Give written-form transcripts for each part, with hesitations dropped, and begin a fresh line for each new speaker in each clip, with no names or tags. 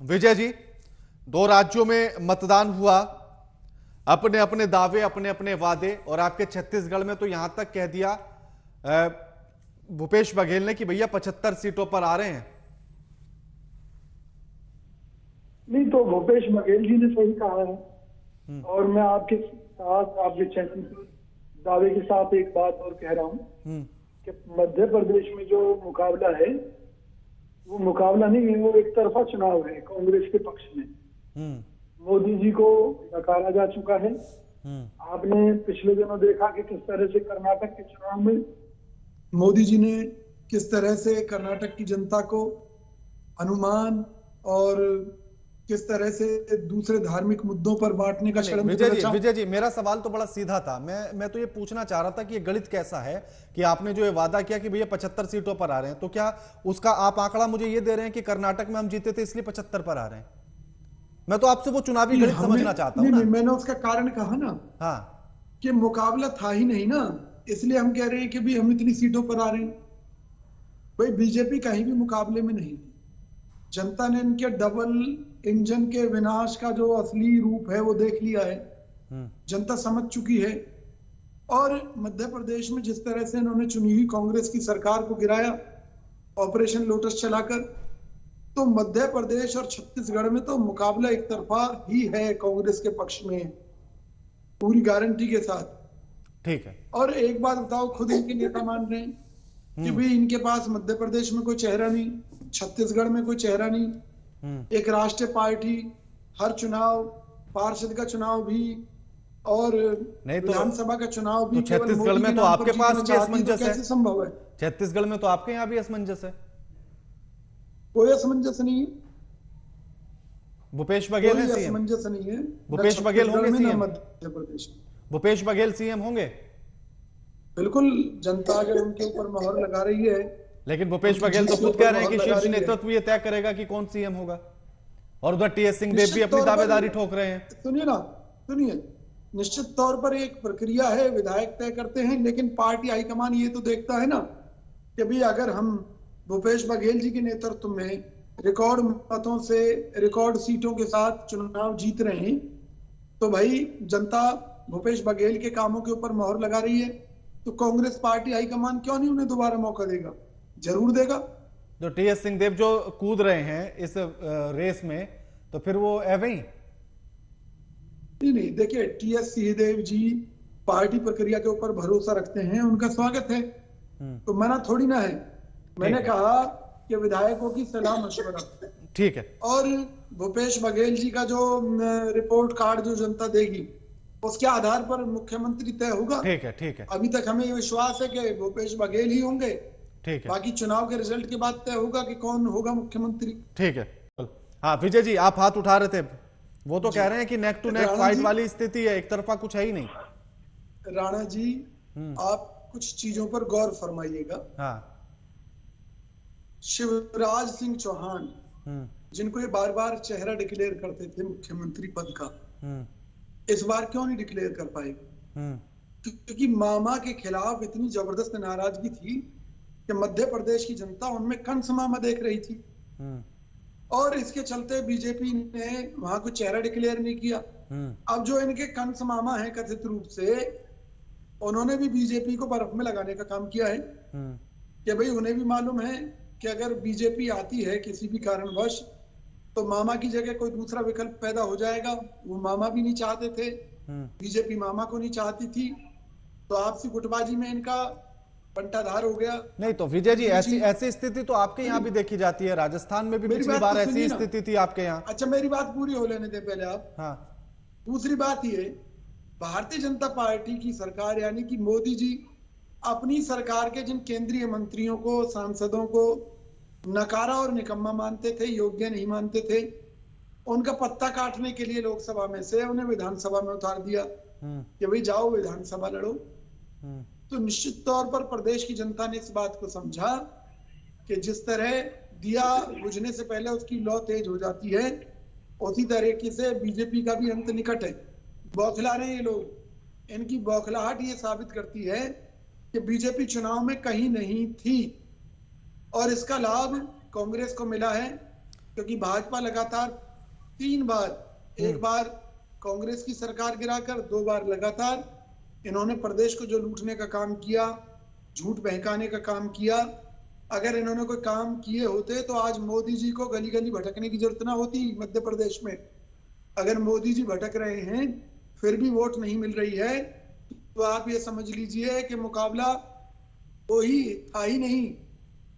विजय जी, दो राज्यों में मतदान हुआ, अपने अपने दावे, अपने अपने वादे, और आपके छत्तीसगढ़ में तो यहां तक कह दिया भूपेश बघेल ने कि भैया 75 सीटों पर आ रहे हैं।
नहीं, तो भूपेश बघेल जी ने सही कहा है।
हम्म।
और मैं आपके साथ, आपके चैनल पर दावे के साथ एक बात और कह रहा हूँ
हम्म।
कि मध्य प्रदेश में जो मुकाबला है वो मुकाबला नहीं है, वो एक तरफा चुनाव है कांग्रेस के पक्ष में।
हम्म।
मोदी जी को नकारा जा चुका है।
हम्म।
आपने पिछले दिनों देखा कि किस तरह से कर्नाटक के चुनाव में मोदी जी ने किस तरह से कर्नाटक की जनता को अनुमान और किस तरह से दूसरे धार्मिक मुद्दों पर बांटने का षड्यंत्र रचा।
विजय जी, मेरा सवाल तो बड़ा सीधा था। मैं तो ये पूछना चाह रहा था कि ये गणित कैसा है कि आपने जो ये वादा किया कि भैया 75 सीटों पर आ रहे हैं, तो क्या उसका आप आंकड़ा मुझे ये दे रहे हैं कि कर्नाटक में हम जीते थे इसलिए 75 पर आ रहे हैं? मैं तो आपसे वो चुनावी गणित समझना चाहता हूं
नहीं
ना।
नहीं, मैंने उसका कारण कहा ना
हाँ।
कि मुकाबला था ही नहीं ना, इसलिए हम कह रहे हैं कि भी हम इतनी सीटों पर आ रहे हैं। भाई बीजेपी कहीं भी मुकाबले में नहीं थी। जनता ने इनके डबल इंजन के विनाश का जो असली रूप है वो देख लिया है, जनता समझ चुकी है। और मध्य प्रदेश में जिस तरह से इन्होंने चुनी हुई कांग्रेस की सरकार को गिराया ऑपरेशन लोटस चलाकर, तो मध्य प्रदेश और छत्तीसगढ़ में तो मुकाबला एक तरफा ही है कांग्रेस के पक्ष में, पूरी गारंटी के साथ।
ठीक है।
और एक बात बताओ, खुद इनके नेता मान रहे हैं कि भाई इनके पास मध्य प्रदेश में कोई चेहरा नहीं, छत्तीसगढ़ में कोई चेहरा नहीं, एक राष्ट्रीय पार्टी, हर चुनाव, पार्षद का चुनाव भी और
नहीं तो
विधानसभा का चुनाव भी
तो
केवल
छत्तीसगढ़
मोदी
में
के
तो
नाम
आपके
पर
पास
जीतना
भी
चाहती है, तो
असमंजस है।
कैसे संभव है?
छत्तीसगढ़ में तो आपके यहाँ भी असमंजस है।
कोई असमंजस नहीं है,
भूपेश बघेल है
कोई
सीएम।
असमंजस नहीं है,
भूपेश बघेल होंगे
न
सीएम।
मध्य प्रदेश में।
भूपेश बघेल सीएम होंगे।
बिल्कुल, जनता अगर उनके ऊपर मोहर लगा रही है,
लेकिन भूपेश बघेल तो खुद कह रहे हैं कि शीर्ष नेतृत्व ये तय करेगा कि कौन सीएम होगा, और उधर टीएस सिंहदेव भी अपनी दावेदारी ठोक रहे हैं।
सुनिए ना, सुनिए, निश्चित तौर पर एक प्रक्रिया है, विधायक तय करते हैं, लेकिन पार्टी हाईकमान ये तो देखता है ना कि भाई अगर हम भूपेश बघेल जी के नेतृत्व में रिकॉर्ड मतों से, रिकॉर्ड सीटों के साथ चुनाव जीत रहे हैं, तो भाई जनता भूपेश बघेल के कामों के ऊपर मोहर लगा रही है, तो कांग्रेस पार्टी हाईकमान क्यों नहीं उन्हें दोबारा मौका देगा? जरूर देगा।
जो टीएस सिंहदेव जो कूद रहे हैं इस रेस में, तो फिर वो एवं ही
नहीं, देखिए, टीएस सिंहदेव जी पार्टी प्रक्रिया के ऊपर भरोसा रखते हैं, उनका स्वागत है, तो मना थोड़ी ना है। मैंने कहा कि विधायकों की सलाह मशवरा,
ठीक है,
और भूपेश बघेल जी का जो रिपोर्ट कार्ड जो जनता देगी उसके आधार पर मुख्यमंत्री तय होगा।
ठीक है, ठीक है।
अभी तक हमें विश्वास है कि भूपेश बघेल ही होंगे।
ठीक है,
बाकी चुनाव के रिजल्ट के बाद तय होगा कि कौन होगा मुख्यमंत्री।
ठीक है। हाँ विजय जी, आप हाथ उठा रहे थे, वो तो कह रहे हैं कि नेक टू नेक फाइट वाली स्थिति है, एक तरफा कुछ है ही नहीं।
राणा जी, आप कुछ चीजों पर गौर फरमाइएगा।
हाँ।
शिवराज सिंह चौहान, जिनको ये बार बार चेहरा डिक्लेयर करते थे मुख्यमंत्री पद का, इस बार क्यों नहीं डिक्लेयर कर पाए? क्योंकि मामा के खिलाफ इतनी जबरदस्त नाराजगी थी कि मध्य प्रदेश की जनता उनमें कंस मामा देख रही थी, और इसके चलते बीजेपी ने वहां कोई चेहरा डिक्लेयर नहीं किया। अब जो इनके कंस मामा हैं कथित रूप से, उन्होंने भी बीजेपी को बर्फ में लगाने का काम किया है कि भाई उन्हें भी मालूम है कि अगर बीजेपी आती है किसी भी कारणवश तो मामा की जगह कोई दूसरा विकल्प पैदा हो जाएगा। वो मामा भी नहीं चाहते थे, बीजेपी मामा को नहीं चाहती थी, तो आपसी गुटबाजी में इनका बंटाधार हो गया।
नहीं तो विजय जी, ऐसी स्थिति तो आपके यहाँ भी देखी जाती है, राजस्थान में भी पिछली बार ऐसी स्थिति थी आपके यहाँ।
अच्छा, मेरी बात पूरी हो लेने दे पहले आप।
हाँ।
दूसरी बात ये, भारतीय जनता पार्टी की सरकार यानी कि मोदी जी अपनी सरकार के जिन केंद्रीय मंत्रियों को, सांसदों को नकारा और निकम्मा मानते थे, योग्य नहीं मानते थे, उनका पत्ता काटने के लिए लोकसभा में से उन्हें विधानसभा में उतार दिया कि भाई जाओ विधानसभा लड़ो। तो निश्चित तौर पर प्रदेश की जनता ने इस बात को समझा कि जिस तरह दिया बुझने से पहले उसकी लौ तेज हो जाती है, उसी तरीके से बीजेपी का भी अंत निकट है। बौखला रहे ये लोग, इनकी बौखलाहट ये साबित करती है कि बीजेपी चुनाव में कहीं नहीं थी, और इसका लाभ कांग्रेस को मिला है। क्योंकि भाजपा लगातार 3 बार, एक बार कांग्रेस की सरकार गिराकर, 2 बार लगातार इन्होंने प्रदेश को जो लूटने का काम किया, झूठ बहकाने का काम किया। अगर इन्होंने कोई काम किए होते तो आज मोदी जी को गली गली भटकने की जरूरत ना होती मध्य प्रदेश में। अगर मोदी जी भटक रहे हैं फिर भी वोट नहीं मिल रही है, तो आप ये समझ लीजिए कि मुकाबला कोई था ही नहीं।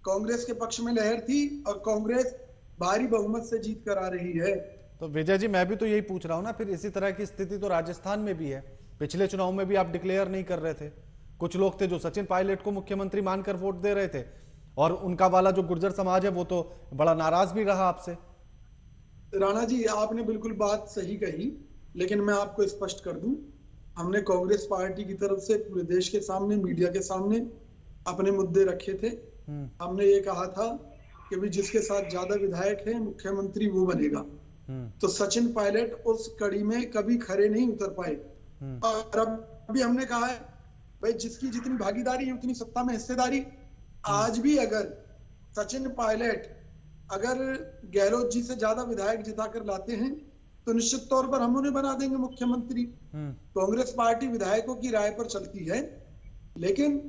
कांग्रेस के पक्ष में लहर थी और कांग्रेस भारी बहुमत से जीत कर आ रही है।
तो विजय जी, मैं भी तो यही पूछ रहा हूं ना, फिर इसी तरह की स्थिति तो राजस्थान में भी है। पिछले चुनाव में भी आप डिक्लेयर नहीं कर रहे थे। कुछ लोग थे जो सचिन पायलट को मुख्यमंत्री मानकर वोट दे रहे थे, और उनका वाला जो गुर्जर समाज है वो तो बड़ा नाराज भी रहा आपसे।
राणा जी, आपने बिल्कुल बात सही कही, लेकिन मैं आपको स्पष्ट कर दूं, हमने कांग्रेस पार्टी की तरफ से पूरे देश के सामने, मीडिया के सामने अपने मुद्दे रखे थे। हमने ये कहा था कि भी जिसके साथ ज्यादा विधायक है मुख्यमंत्री वो बनेगा। तो सचिन पायलट उस कड़ी में कभी खरे नहीं उतर पाए। और अब भी हमने कहा है भाई, जिसकी जितनी भागीदारी है उतनी सत्ता में हिस्सेदारी। आज भी अगर सचिन पायलट अगर गहलोत जी से ज्यादा विधायक जिताकर लाते हैं तो निश्चित तौर पर हम उन्हें बना देंगे मुख्यमंत्री। कांग्रेस पार्टी विधायकों की राय पर चलती है, लेकिन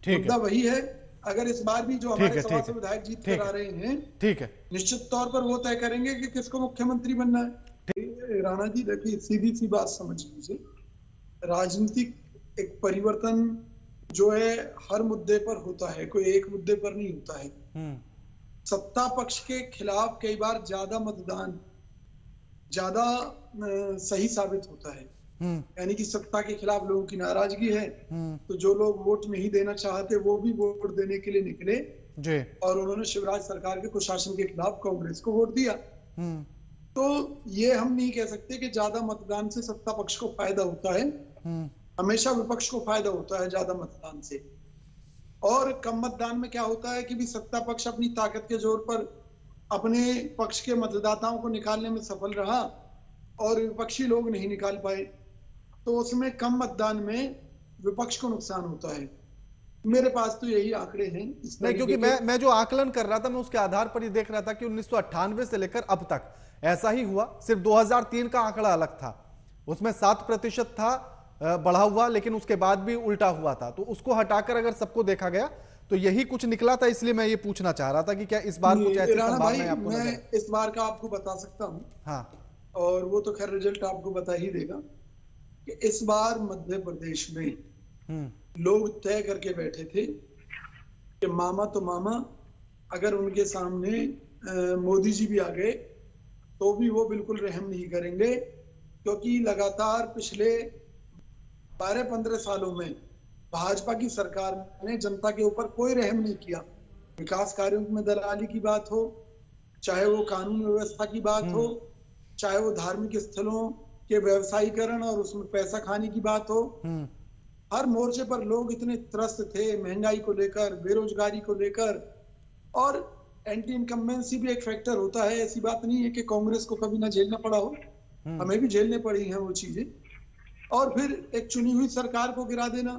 मुद्दा वही है, अगर इस बार भी जो हमारे 100 विधायक जीत कर आ रहे हैं, ठीक है, निश्चित तौर पर वो तय करेंगे कि किसको मुख्यमंत्री बनना है। राणा जी देखिए, सीधी सी बात समझ लीजिए, राजनीतिक एक परिवर्तन जो है हर मुद्दे पर होता है, कोई एक मुद्दे पर नहीं होता है। सत्ता पक्ष के खिलाफ कई बार ज्यादा मतदान ज्यादा सही साबित होता है। यानी कि सत्ता के खिलाफ लोगों की नाराजगी है, तो जो लोग वोट नहीं देना चाहते वो भी वोट देने के लिए निकले जी। और उन्होंने शिवराज सरकार के कुशासन के खिलाफ कांग्रेस को वोट दिया। तो ये हम नहीं कह सकते कि ज्यादा मतदान से सत्ता पक्ष को फायदा होता है। हमेशा विपक्ष को फायदा होता है ज्यादा मतदान से। और कम मतदान में क्या होता है कि भी सत्ता पक्ष अपनी ताकत के जोर पर अपने पक्ष के मतदाताओं को निकालने में सफल रहा और विपक्षी लोग नहीं निकाल पाए, तो उसमें कम मतदान में विपक्ष को नुकसान होता है। मेरे पास तो यही आंकड़े हैं।
नहीं, क्योंकि मैं जो आकलन कर रहा था, मैं उसके आधार पर ही देख रहा था कि 1998 से लेकर अब तक ऐसा ही हुआ। सिर्फ 2003 का आंकड़ा अलग था, उसमें 7% था बढ़ा हुआ, लेकिन उसके बाद भी उल्टा हुआ था। तो उसको हटाकर अगर सबको देखा गया तो यही कुछ निकला था। इसलिए मैं ये पूछना चाह रहा था कि क्या इस बार कुछ ऐसी संभावनाएं आपको नजर?
मैं इस बार का आपको बता सकता हूँ, हाँ, और वो तो खैर रिजल्ट आपको बता ही देगा कि इस बार मध्य प्रदेश में लोग तय करके बैठे थे कि मामा तो मामा, अगर उनके सामने मोदी जी भी आ गए तो भी वो बिल्कुल रहम नहीं करेंगे, क्योंकि लगातार पिछले 12-15 सालों में भाजपा की सरकार ने जनता के ऊपर कोई रहम नहीं किया। विकास कार्यों में दलाली की बात हो, चाहे वो कानून व्यवस्था की बात हो, चाहे वो धार्मिक स्थलों के व्यवसायीकरण और उसमें पैसा खाने की बात हो, हर मोर्चे पर लोग इतने त्रस्त थे, महंगाई को लेकर, बेरोजगारी को लेकर। और एंटी इनकम्बेंसी भी एक फैक्टर होता है। ऐसी बात नहीं है कि कांग्रेस को कभी ना झेलना पड़ा हो, हमें भी झेलने पड़ी हैं वो चीजें। और फिर एक चुनी हुई सरकार को गिरा देना,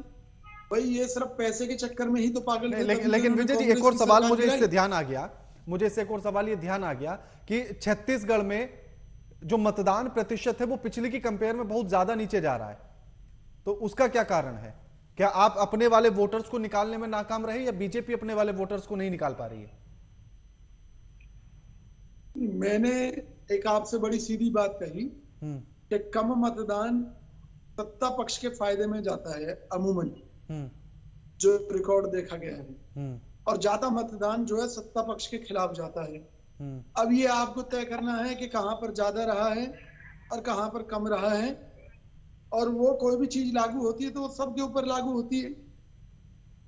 भाई ये सिर्फ पैसे के चक्कर में ही तो पागल थे।
लेकिन विजय जी, एक और सवाल मुझे इससे ध्यान आ गया, मुझे इससे एक और सवाल ये ध्यान आ गया कि छत्तीसगढ़ में जो मतदान प्रतिशत है वो पिछले की कंपेयर में बहुत ज्यादा नीचे जा रहा है, तो उसका क्या कारण है? क्या आप अपने वाले वोटर्स को निकालने में नाकाम रहे, या बीजेपी अपने वाले वोटर्स को नहीं निकाल पा रही है?
मैंने एक आपसे बड़ी सीधी बात कही कि कम मतदान सत्ता पक्ष के फायदे में जाता है अमूमन, जो रिकॉर्ड देखा गया है, और ज्यादा मतदान जो है सत्ता पक्ष के खिलाफ जाता है। अब ये आपको तय करना है कि कहां पर ज्यादा रहा है और कहां पर कम रहा है। और वो कोई भी चीज लागू होती है तो वो सबके ऊपर लागू होती है।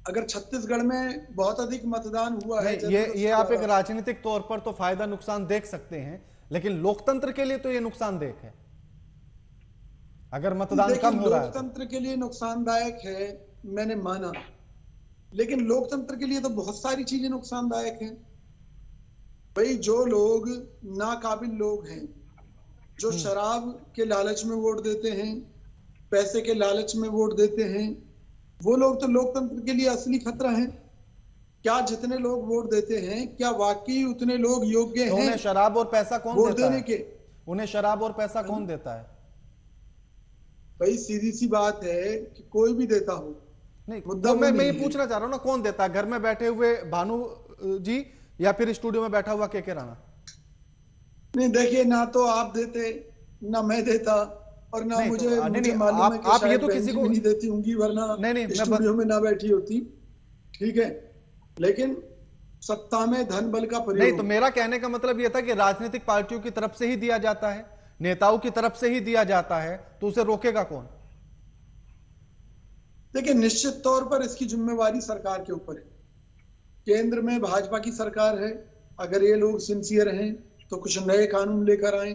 अगर छत्तीसगढ़ में बहुत अधिक मतदान हुआ है,
ये आप एक राजनीतिक तौर पर तो फायदा नुकसान देख सकते हैं, लेकिन लोकतंत्र के लिए तो ये नुकसानदेह है अगर मतदान कम हो रहा है।
लोकतंत्र के लिए नुकसानदायक है, मैंने माना, लेकिन लोकतंत्र के लिए तो बहुत सारी चीजें नुकसानदायक हैं। भाई जो लोग नाकाबिल लोग हैं, जो शराब के लालच में वोट देते हैं, पैसे के लालच में वोट देते हैं, वो लोग तो लोकतंत्र के लिए असली खतरा हैं। क्या जितने लोग वोट देते हैं क्या वाकई उतने लोग योग्य
तो
हैं
उन्हें शराब और पैसा कौन
वोट
देता
देने
है?
के?
उन्हें शराब और पैसा कौन देता है?
भाई सीधी सी बात है कि कोई भी देता हो,
नहीं,
मुद्दा
तो
वो
मैं
नहीं
ये
है।
पूछना चाह रहा हूँ ना, कौन देता है? घर में बैठे हुए भानु जी, या फिर स्टूडियो में बैठा हुआ के राणा?
नहीं देखिए, ना तो आप देते, ना मैं देता, और ना
नहीं
मुझे
तो नहीं
मुझे
नहीं,
मालूम है कि
आप ये
शायद
तो
बहन
किसी
जी
को
भी नहीं देती होंगी, वरना
नहीं नहीं मैं
स्टूडियो में ना बैठी होती। ठीक है, लेकिन सत्ता में धन बल का
नहीं, तो
प्रयोग।
मेरा कहने का मतलब यह था कि राजनीतिक पार्टियों की तरफ से ही दिया जाता है, नेताओं की तरफ से ही दिया जाता है, तो उसे रोकेगा कौन?
देखिए, निश्चित तौर पर इसकी जिम्मेवारी सरकार के ऊपर है। केंद्र में भाजपा की सरकार है, अगर ये लोग सिंसियर हैं तो कुछ नए कानून लेकर आए,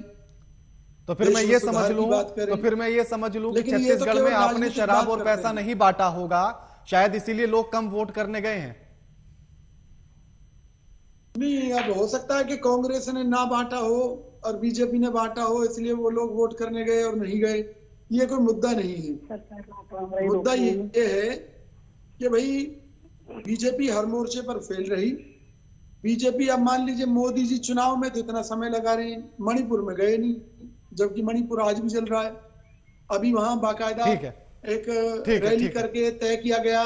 तो फिर मैं
देश में
ये समझ
सुधार की
लूं
बात करें।
तो फिर मैं ये समझ लूं कि
लेकिन ये तो
छत्तीसगढ़ में
केवल
आपने
राजनीतिक
शराब
बात
और
करते
पैसा
हैं।
नहीं बांटा होगा, शायद इसीलिए लोग कम वोट करने गए हैं।
नहीं, अब हो सकता है कि कांग्रेस ने ना बांटा हो और बीजेपी ने बांटा हो, इसलिए वो लोग वोट करने गए और नहीं गए। ये कोई मुद्दा नहीं है। मुद्दा ये है कि भाई बीजेपी हर मोर्चे पर फेल रही। बीजेपी, अब मान लीजिए मोदी जी चुनाव में तो इतना समय लगा रहे हैं, मणिपुर में गए नहीं, जबकि मणिपुर आज भी चल रहा है। अभी वहां बाकायदा एक रैली करके तय किया गया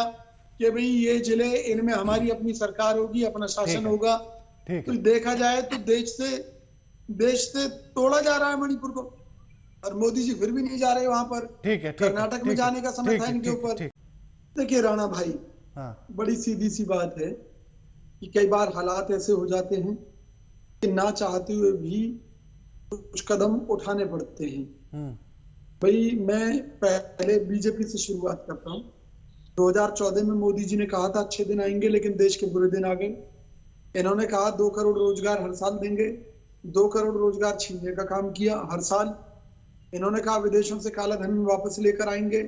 कि भाई ये जिले, इनमें हमारी अपनी सरकार होगी, अपना शासन होगा। तो देखा जाए तो देश से तोड़ा जा रहा है मणिपुर को, और मोदी जी फिर भी नहीं जा रहे वहां पर। कर्नाटक में जाने का समय था इनके ऊपर। देखिए राणा भाई, बड़ी सीधी सी बात है कि कई बार हालात ऐसे हो जाते हैं कि ना चाहते हुए भी कुछ कदम उठाने पड़ते हैं। भाई मैं पहले बीजेपी से शुरुआत करता हूँ। 2014 में मोदी जी ने कहा था अच्छे दिन आएंगे, लेकिन देश के बुरे दिन आ गए। इन्होंने कहा 2 करोड़ रोजगार हर साल देंगे, 2 करोड़ रोजगार छीनने का काम किया हर साल। इन्होंने कहा विदेशों से काला धन वापस लेकर आएंगे,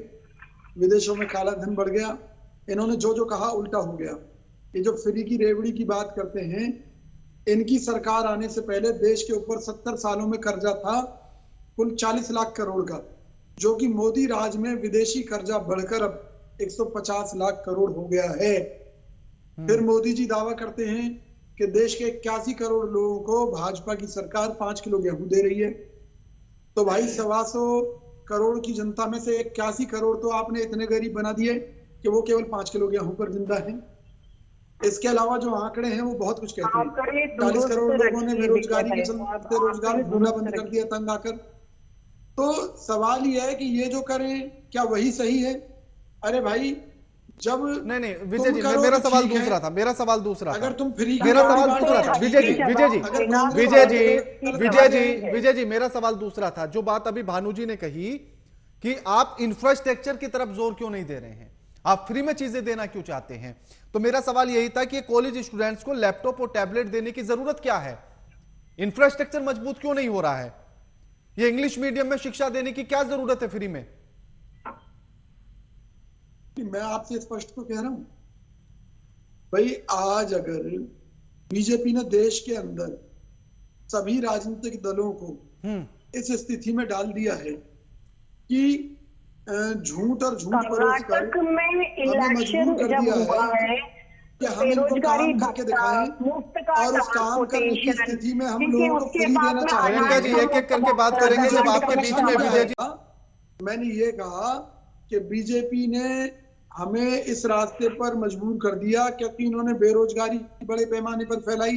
विदेशों में काला धन बढ़ गया। इन्होंने जो जो कहा उल्टा हो गया। ये जो फ्री की रेवड़ी की बात करते हैं, इनकी सरकार आने से पहले देश के ऊपर 70 सालों में कर्जा था कुल 40 लाख करोड़ का, जो कि मोदी राज में विदेशी कर्जा बढ़कर अब 150 लाख करोड़ हो गया है। फिर मोदी जी दावा करते हैं कि देश के 81 करोड़ लोगों को भाजपा की सरकार 5 किलो गेहूं दे रही है। तो भाई 125 करोड़ की जनता में से 81 करोड़ तो आपने इतने गरीब बना दिए कि वो केवल 5 किलो गेहूं पर जिंदा है। इसके अलावा जो आंकड़े हैं वो बहुत कुछ कहते हैं। 40 करोड़ लोगों ने बेरोजगारी के चलते रोजगार ढूंढना बंद कर दिया तंग आकर। तो सवाल ये है कि ये जो करें क्या वही सही है? अरे भाई, जब
नहीं विजय जी, मेरा सवाल दूसरा था। मेरा सवाल दूसरा था।
अगर तुम फ्री,
मेरा सवाल दूसरा था विजय जी, विजय जी, मेरा सवाल दूसरा था। जो बात अभी भानु जी ने कही कि आप इंफ्रास्ट्रक्चर की तरफ जोर क्यों नहीं दे रहे हैं, आप फ्री में चीजें देना क्यों चाहते हैं, तो मेरा सवाल यही था कि कॉलेज स्टूडेंट्स को लैपटॉप और टैबलेट देने की जरूरत क्या है? इंफ्रास्ट्रक्चर मजबूत क्यों नहीं हो रहा है? ये इंग्लिश मीडियम में शिक्षा देने की क्या जरूरत है फ्री में?
मैं आपसे स्पष्ट तो कह रहा हूं भाई, आज अगर बीजेपी ने देश के अंदर सभी राजनीतिक दलों को इस स्थिति में डाल दिया है कि झूठ और झूठ
कर्नाटक में इलेक्शन जब हुआ है
कि हम इनको काम करके दिखाएं, और उस काम करने की स्थिति में हम लोगों को फ्री देना चाहते हैं।
जी एक एक करके बात करेंगे जब आपके बीच में विजय जी।
मैंने ये कहा कि बीजेपी ने हमें इस रास्ते पर मजबूर कर दिया क्योंकि इन्होंने बेरोजगारी बड़े पैमाने पर फैलाई,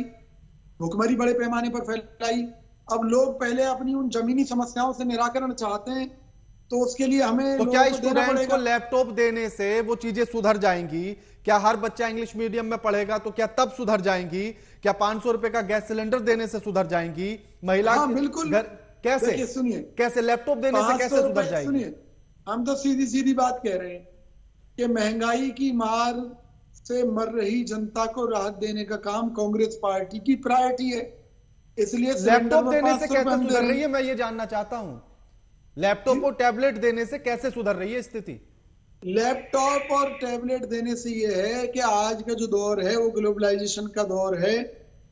भुखमरी बड़े पैमाने पर फैलाई। अब लोग पहले अपनी उन जमीनी समस्याओं से निराकरण चाहते हैं, तो उसके लिए हमें
तो क्या स्टूडेंट्स को लैपटॉप देने से वो चीजें सुधर जाएंगी? क्या हर बच्चा इंग्लिश मीडियम में पढ़ेगा तो क्या तब सुधर जाएंगी? क्या 500 रुपए का गैस सिलेंडर देने से सुधर जाएंगी? महिला
बिल्कुल
कैसे?
सुनिए,
कैसे लैपटॉप देने से कैसे सुधर जाएगी?
सुनिए, हम तो सीधी सीधी बात कह रहे हैं कि महंगाई की मार से मर रही जनता को राहत देने का काम कांग्रेस पार्टी की प्रायोरिटी है। इसलिए
लैपटॉप देने से कैसे सुधर रही है, मैं ये जानना चाहता हूं। लैपटॉप और टैबलेट देने से कैसे सुधर रही है स्थिति?
लैपटॉप और टैबलेट देने से ये है कि आज का जो दौर है वो ग्लोबलाइजेशन का दौर है।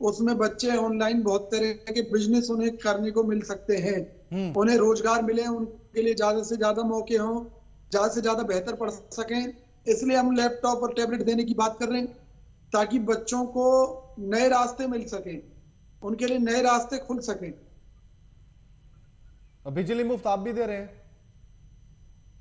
उसमें बच्चे ऑनलाइन बहुत तरह के बिजनेस उन्हें करने को मिल सकते हैं, उन्हें रोजगार मिले, उनके लिए ज्यादा से ज्यादा मौके हों, ज्यादा से ज्यादा बेहतर पढ़ सकें। इसलिए हम लैपटॉप और टैबलेट देने की बात कर रहे हैं। ताकि बच्चों को नए रास्ते मिल सके, उनके लिए नए रास्ते खुल सके।
बिजली मुफ्त आप भी दे रहे हैं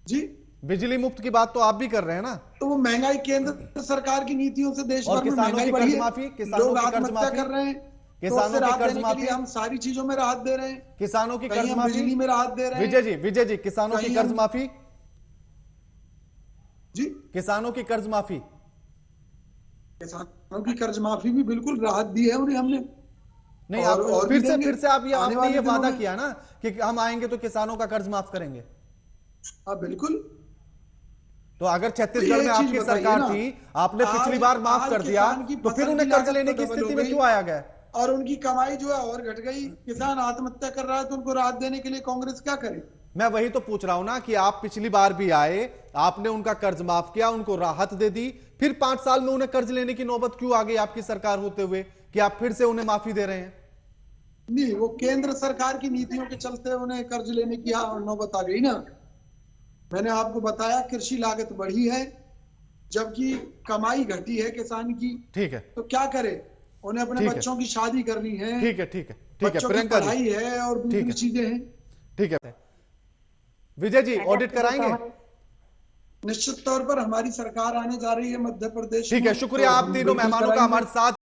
जी,
बिजली मुफ्त की बात तो आप भी कर रहे हैं ना।
तो वो महंगाई केंद्र सरकार की नीतियों से देश
और
भर में
किसानों
महंगाई
की
बढ़ी
कर्ज
है,
माफी, किसानों
लोग
की कर्ज
आत्महत्या
माफी,
कर रहे हैं, तो
किसानों
उससे
की
राहत
कर्ज
देने के
माफी,
लिए हम सारी चीजों में राहत दे रहे हैं।
किसानों की
कहीं
कर्ज
हम
माफी,
बिजली में राहत दे रहे हैं।
विजय जी किसानों की
कहीं
कर्ज
हम-
माफी,
जी,
किसानों की कर्ज माफी,
किसानों की कर्ज माफी भी बिल्कुल राहत दी है उन्हें हमने।
नहीं
और-
आप
और भी देंगे
फिर से आप ये
आने
आपने
वाले
ये
दिनों
वादा
में।
किया ना कि हम आएंगे तो किसानों का कर्ज माफ करेंगे।
हाँ बिल्कुल।
तो अगर छत्तीसगढ़
ये
में
चीज
आपकी
बताइए
सरकार
ना,
थी, आपने पिछली
आज-
बार माफ
आज
कर दिया,
किसान की
तो फिर
फसल
उन्हें
की
कर्ज
लागत
लेने
तो
की
डबल
स्थिति
हो
में
गई
क्यों आया गया?
और उनकी कमाई जो है और घट गई। किसान आत्महत्या कर रहा है तो उनको राहत देने के लिए कांग्रेस क्या करे?
मैं वही तो पूछ रहा हूं ना कि आप पिछली बार भी आए, आपने उनका कर्ज माफ किया, उनको राहत दे दी, फिर 5 साल में उन्हें कर्ज लेने की नौबत क्यों आ गई आपकी सरकार होते हुए कि आप फिर से उन्हें माफी दे रहे हैं?
नहीं, वो केंद्र सरकार की नीतियों के चलते उन्हें कर्ज लेने की नौबत आ गई ना। मैंने आपको बताया कृषि लागत बढ़ी है जबकि कमाई घटी है किसान की।
ठीक है,
तो क्या करे? उन्हें अपने
ठीक है।
बच्चों की शादी करनी है,
ठीक है, ठीक है, ठीक है
बच्चों की
प्रियंका जी,
पढ़ाई है और
ठीक
दूसरी
है।
चीजें हैं।
ठीक है विजय जी, ऑडिट कराएंगे?
निश्चित तौर पर हमारी सरकार आने जा रही है मध्य प्रदेश
ठीक है,
में,
शुक्रिया
तो
आप
हम
तीनों
बिल्कुल
मेहमानों का
कराएंगे।
हमारे साथ